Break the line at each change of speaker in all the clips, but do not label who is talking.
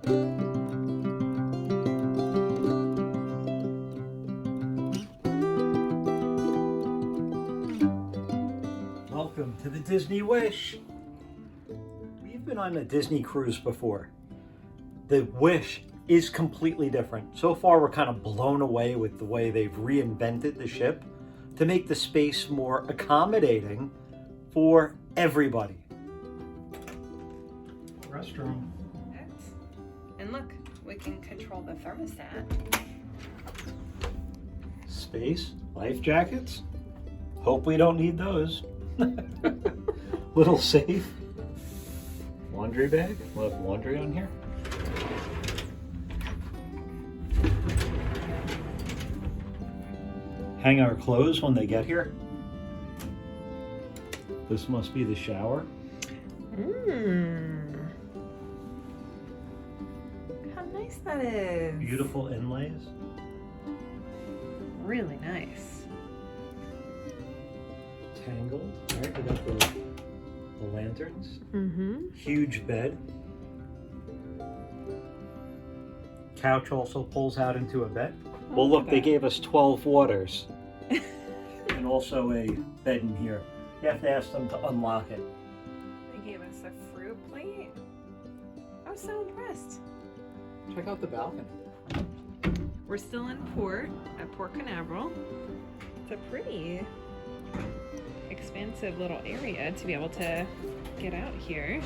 Welcome to the Disney Wish. We've been on a Disney cruise before. The Wish is completely different. So far, we're kind of blown away with the way they've reinvented the ship to make the space more accommodating for everybody. Restroom.
And look, we can control the thermostat.
Space, life jackets. Hope we don't need those. Little safe. Laundry bag. We'll have laundry on here. Hang our clothes when they get here. This must be the shower.
How nice that is.
Beautiful inlays.
Really nice.
Tangled. All right, we got the lanterns. Huge bed. Couch also pulls out into a bed. Well, look, they gave us 12 waters. And also a bed in here. You have to ask them to unlock it.
They gave us a fruit plate. I was so impressed.
Check out the balcony.
We're still in port at Port Canaveral. It's a pretty expansive little area to be able to get out here.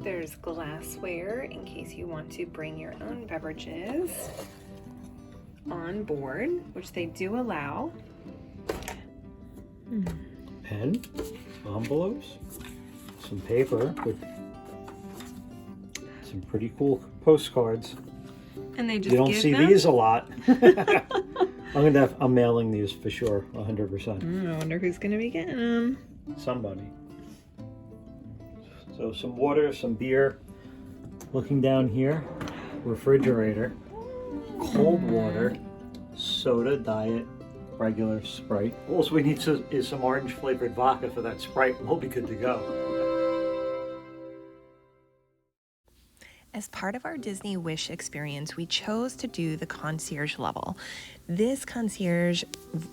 There's glassware in case you want to bring your own beverages on board, which they do allow.
Pen, envelopes, some paper with some pretty cool postcards.
And they just
You don't
give
see
them?
these a lot. I'm mailing these for sure, 100%.
I wonder who's gonna be getting them.
Somebody. So some water, some beer. Looking down here, refrigerator, cold water, soda, diet, regular Sprite. All we need is some orange flavored vodka for that Sprite and we'll be good to go.
As part of our Disney Wish experience, we chose to do the concierge level. This concierge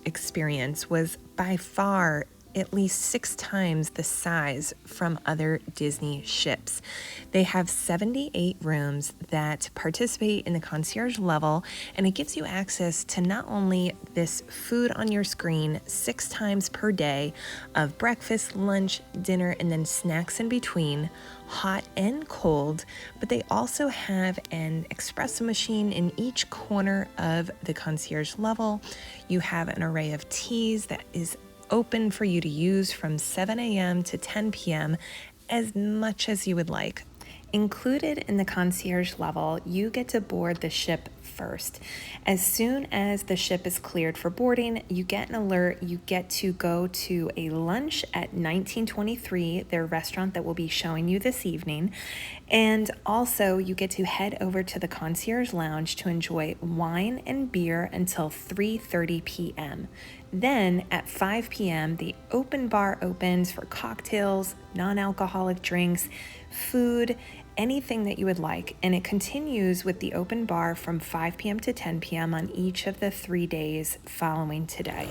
experience was by far at least 6 times the size from other Disney ships. They have 78 rooms that participate in the concierge level, and it gives you access to not only this food on your screen 6 times per day of breakfast, lunch, dinner, and then snacks in between, hot and cold, but they also have an espresso machine in each corner of the concierge level. You have an array of teas that is open for you to use from 7 a.m. to 10 p.m. as much as you would like. Included in the concierge level, you get to board the ship first. As soon as the ship is cleared for boarding, you get an alert. You get to go to a lunch at 1923, their restaurant that we'll be showing you this evening. And also you get to head over to the concierge lounge to enjoy wine and beer until 3:30 p.m. Then at 5 p.m., the open bar opens for cocktails, non-alcoholic drinks, food, anything that you would like. And it continues with the open bar from 5 p.m. to 10 p.m. on each of the 3 days following today.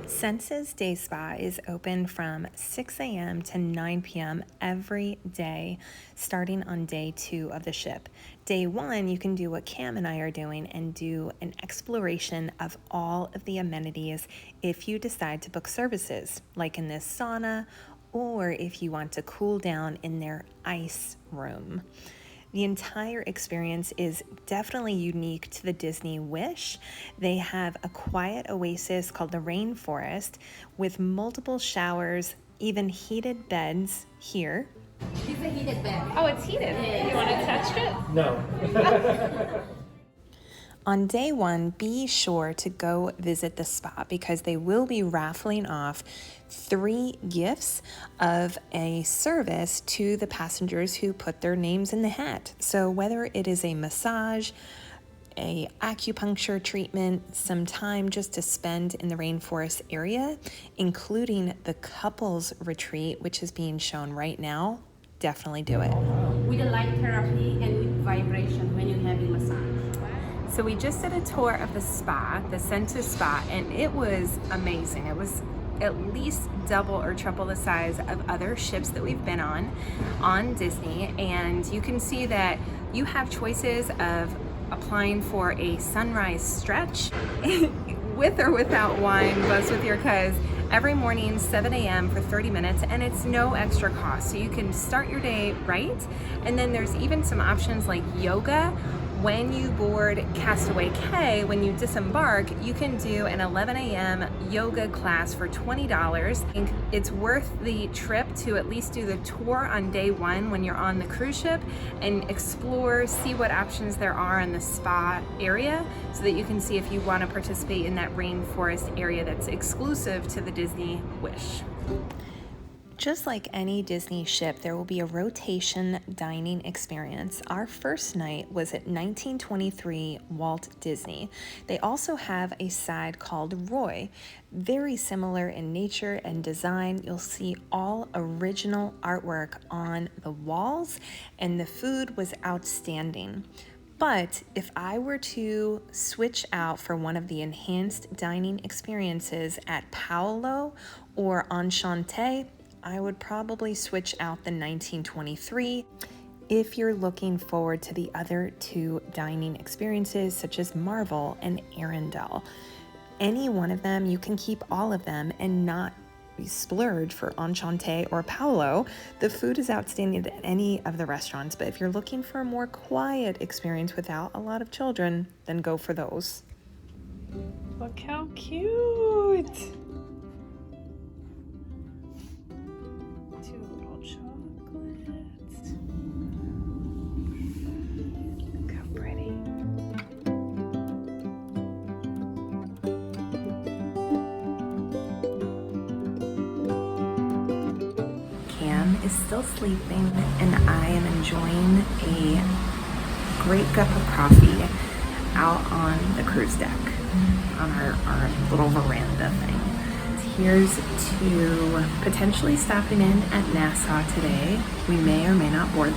Senses Day Spa is open from 6 a.m. to 9 p.m. every day, starting on day 2 of the ship. Day 1, you can do what Cam and I are doing and do an exploration of all of the amenities if you decide to book services, like in this sauna, or if you want to cool down in their ice room. The entire experience is definitely unique to the Disney Wish. They have a quiet oasis called the Rainforest with multiple showers, even heated beds here.
It's a heated bed.
Oh, it's heated. You want to touch it?
No.
On day 1, be sure to go visit the spa because they will be raffling off 3 gifts of a service to the passengers who put their names in the hat. So whether it is a massage, a acupuncture treatment, some time just to spend in the rainforest area, including the couples retreat, which is being shown right now, definitely do it.
With a light therapy and with vibration when you're having massage.
So we just did a tour of the spa, the Sentis Spa, and it was amazing. It was at least double or triple the size of other ships that we've been on Disney. And you can see that you have choices of applying for a sunrise stretch with or without wine, buzz with your cuz, every morning 7 a.m. for 30 minutes, and it's no extra cost. So you can start your day right. And then there's even some options like yoga. When you board Castaway Cay, when you disembark, you can do an 11 a.m. yoga class for $20. And it's worth the trip to at least do the tour on day one when you're on the cruise ship and explore, see what options there are in the spa area so that you can see if you want to participate in that rainforest area that's exclusive to the Disney Wish.
Just like any Disney ship, there will be a rotation dining experience. Our first night was at 1923 Walt Disney. They also have a side called Roy, very similar in nature and design. You'll see all original artwork on the walls, and the food was outstanding. But if I were to switch out for one of the enhanced dining experiences at Paolo or Enchante, I would probably switch out the 1923 if you're looking forward to the other two dining experiences such as Marvel and Arrandelle. Any one of them, you can keep all of them and not splurge for Enchante or Paolo. The food is outstanding at any of the restaurants, but if you're looking for a more quiet experience without a lot of children, then go for those.
Look how cute! Two little chocolates. Look how pretty.
Cam is still sleeping, and I am enjoying a great cup of coffee out on the cruise deck on our little veranda thing. Here's to potentially stopping in at Nassau today. We may or may not board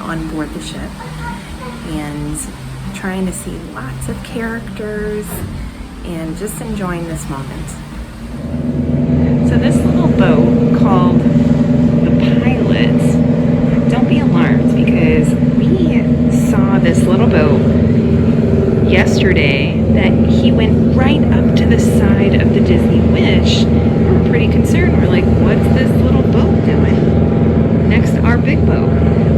on board the ship, and trying to see lots of characters and just enjoying this moment.
So this little boat called the Pilot, don't be alarmed because we saw this little boat yesterday that he went right up to the side of the Disney Wish. We were pretty concerned. We're like, what's this little boat doing next to our big boat?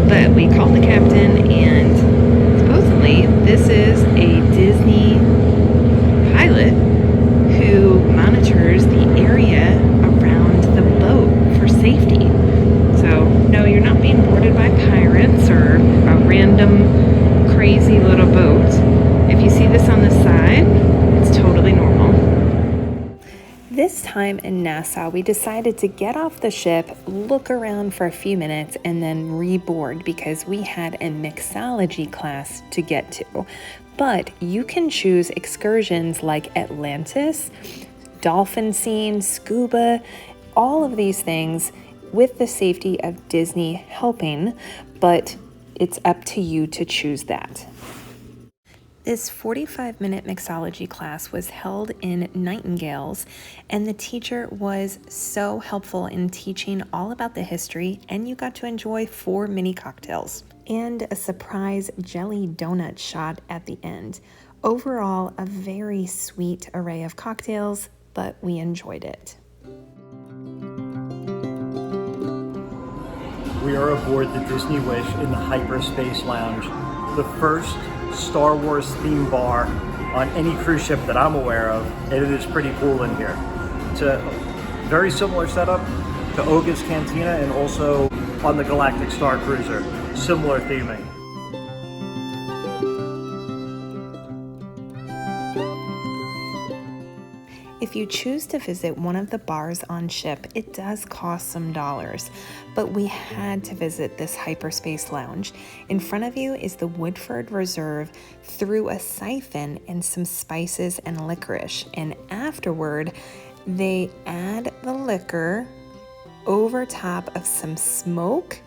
But we called the captain, and supposedly this is a Disney pilot who monitors the area around the boat for safety. So no, you're not being boarded by pirates or a random crazy little boat. If you see this on the side, it's totally normal.
This time in Nassau, we decided to get off the ship, look around for a few minutes, and then reboard because we had a mixology class to get to. But you can choose excursions like Atlantis, dolphin scene, scuba, all of these things with the safety of Disney helping, but it's up to you to choose that. This 45-minute mixology class was held in Nightingales, and the teacher was so helpful in teaching all about the history, and you got to enjoy 4 mini cocktails and a surprise jelly donut shot at the end. Overall, a very sweet array of cocktails, but we enjoyed it.
We are aboard the Disney Wish in the Hyperspace Lounge, the first Star Wars themed bar on any cruise ship that I'm aware of, and it is pretty cool in here. It's a very similar setup to Oga's Cantina and also on the Galactic Star Cruiser. Similar theming.
If you choose to visit one of the bars on ship, it does cost some dollars, but we had to visit this Hyperspace lounge. In front of you is the Woodford Reserve through a siphon and some spices and licorice, and afterward they add the liquor over top of some smoke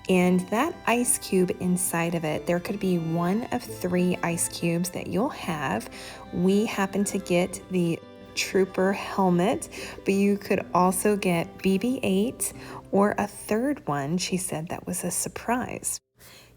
and that ice cube inside of it. There could be one of 3 ice cubes that you'll have. We happen to get the Trooper helmet, but you could also get BB-8 or a third one. She said that was a surprise.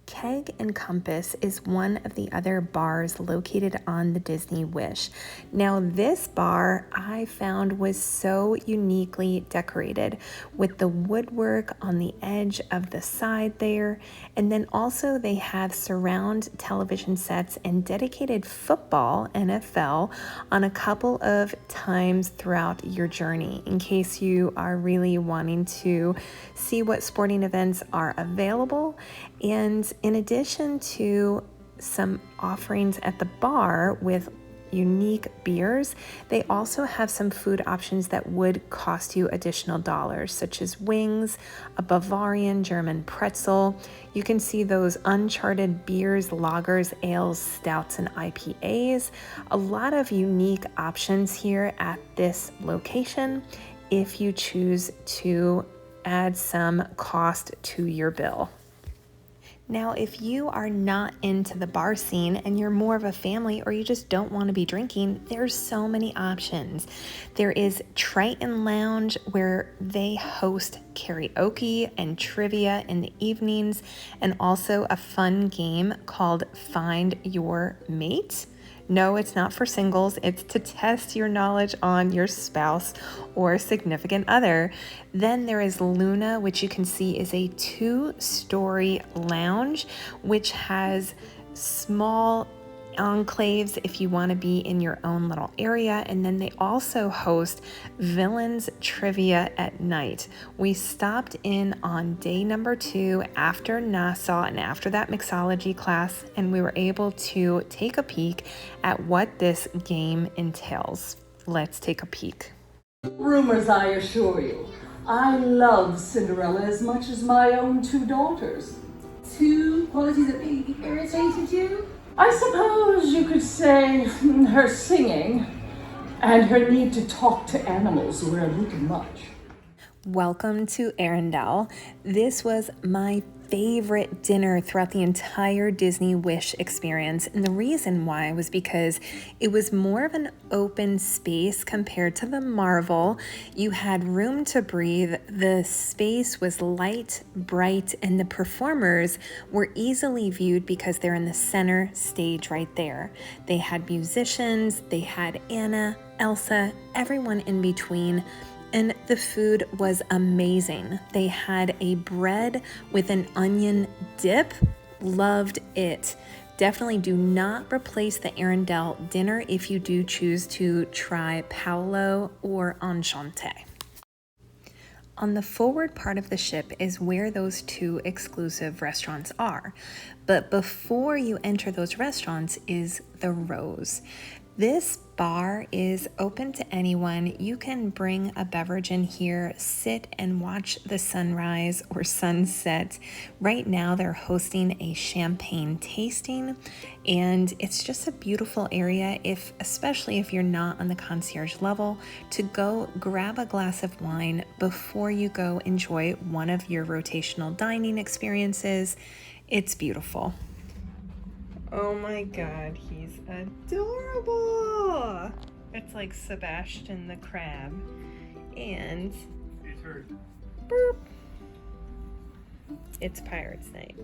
Keg Compass is one of the other bars located on the Disney Wish. Now this bar I found was so uniquely decorated with the woodwork on the edge of the side there, and then also they have surround television sets and dedicated football, NFL, on a couple of times throughout your journey in case you are really wanting to see what sporting events are available. And in addition to some offerings at the bar with unique beers, they also have some food options that would cost you additional dollars, such as wings, a Bavarian German pretzel. You can see those uncharted beers, lagers, ales, stouts, and IPAs. A lot of unique options here at this location if you choose to add some cost to your bill. Now, if you are not into the bar scene and you're more of a family or you just don't want to be drinking, there's so many options. There is Triton Lounge where they host karaoke and trivia in the evenings, and also a fun game called Find Your Mate. No, it's not for singles. It's to test your knowledge on your spouse or significant other. Then there is Luna, which you can see is a 2-story lounge, which has small enclaves if you want to be in your own little area. And then they also host Villians trivia at night. We stopped in on day number 2 after Nassau and after that mixology class, and we were able to take a peek at what this game entails. Let's take a peek.
Rumors, I assure you. I love Cinderella as much as my own 2 daughters.
2 qualities that really irritated you?
I suppose you could say her singing and her need to talk to animals were a little much.
Welcome to Arrandelle. This was my favorite dinner throughout the entire Disney Wish experience, and the reason why was because it was more of an open space compared to the Marvel. You had room to breathe, the space was light, bright, and the performers were easily viewed because they're in the center stage right there. They had musicians, they had Anna, Elsa, everyone in between. And the food was amazing. They had a bread with an onion dip. Loved it. Definitely do not replace the Arrandelle dinner if you do choose to try Paolo or Enchanté. On the forward part of the ship is where those 2 exclusive restaurants are. But before you enter those restaurants is the Rose. This bar is open to anyone. You can bring a beverage in here, sit and watch the sunrise or sunset. Right now they're hosting a champagne tasting, and it's just a beautiful area, especially if you're not on the concierge level, to go grab a glass of wine before you go enjoy one of your rotational dining experiences. It's beautiful. Oh my God, he's adorable. It's like Sebastian the crab. And burp. It's Pirates Night.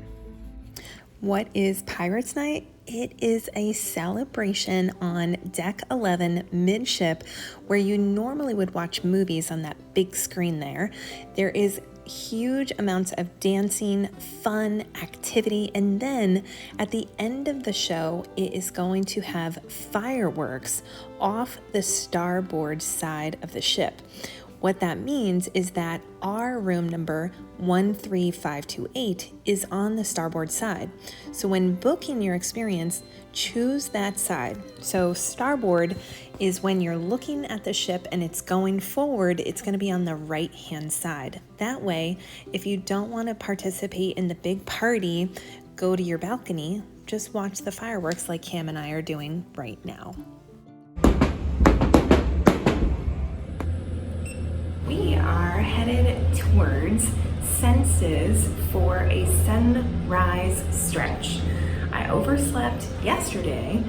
What is Pirates Night? It is a celebration on Deck 11 midship where you normally would watch movies on that big screen there. There is huge amounts of dancing, fun, activity, and then at the end of the show, it is going to have fireworks off the starboard side of the ship. What that means is that our room number 13528 is on the starboard side. So when booking your experience, choose that side. So starboard is when you're looking at the ship and it's going forward, it's going to be on the right hand side. That way, if you don't want to participate in the big party, go to your balcony, just watch the fireworks like Cam and I are doing right now. We are headed towards Senses for a sunrise stretch. I overslept yesterday,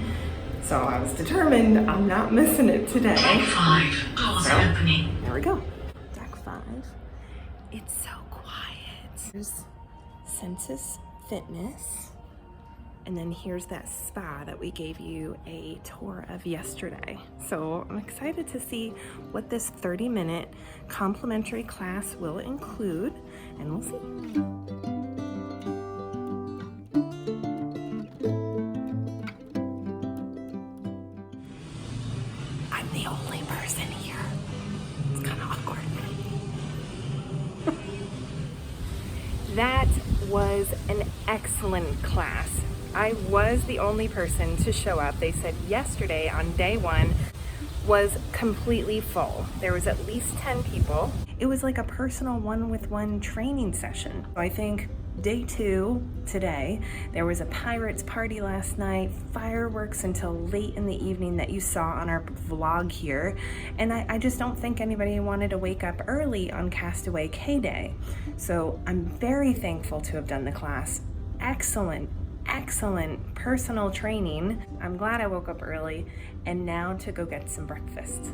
so I was determined I'm not missing it today.
Deck 5, doors opening.
There we go. Deck 5. It's so quiet. There's Senses Fitness. And then here's that spa that we gave you a tour of yesterday. So I'm excited to see what this 30-minute complimentary class will include, and we'll see. I'm the only person here. It's kind of awkward. That was an excellent class. I was the only person to show up. They said yesterday on day 1 was completely full. There was at least 10 people. It was like a personal one-with-one training session. I think day 2 today, there was a pirates party last night, fireworks until late in the evening that you saw on our vlog here. And I just don't think anybody wanted to wake up early on Castaway Cay Day. So I'm very thankful to have done the class. Excellent personal training. I'm glad I woke up early, and now to go get some breakfast.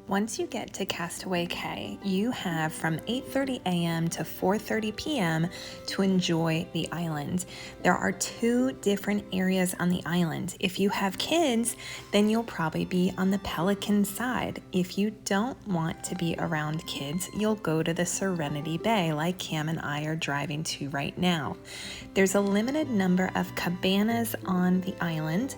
Once you get to Castaway Cay, you have from 8:30 a.m. to 4:30 p.m. to enjoy the island. There are 2 different areas on the island. If you have kids, then you'll probably be on the Pelican side. If you don't want to be around kids, you'll go to the Serenity Bay like Cam and I are driving to right now. There's a limited number of cabanas on the island.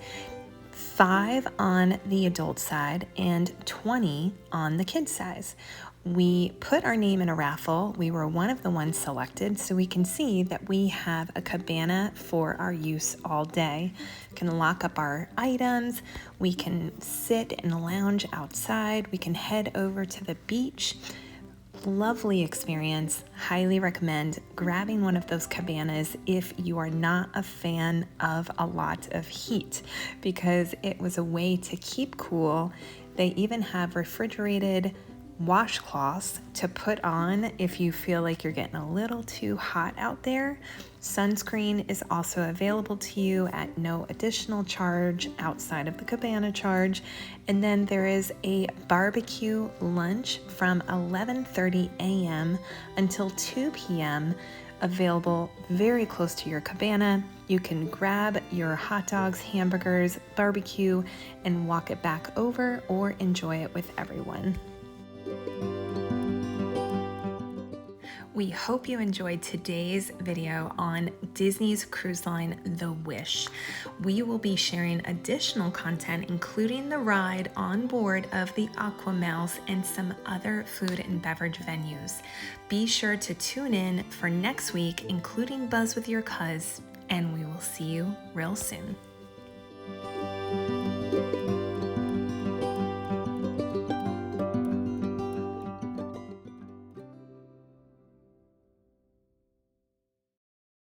5 on the adult side and 20 on the kid size. We put our name in a raffle. We were one of the ones selected, so we can see that we have a cabana for our use all day. We can lock up our items. We can sit and lounge outside. We can head over to the beach. Lovely experience. Highly recommend grabbing one of those cabanas if you are not a fan of a lot of heat, because it was a way to keep cool. They even have refrigerated washcloths to put on if you feel like you're getting a little too hot out there. Sunscreen is also available to you at no additional charge outside of the cabana charge. And then there is a barbecue lunch from 11:30 a.m. until 2 p.m. available very close to your cabana. You can grab your hot dogs, hamburgers, barbecue, and walk it back over or enjoy it with everyone. We hope you enjoyed today's video on Disney's cruise line, The Wish. We will be sharing additional content, including the ride on board of the Aquamouse and some other food and beverage venues. Be sure to tune in for next week, including Buzz with Your Cuz, and we will see you real soon.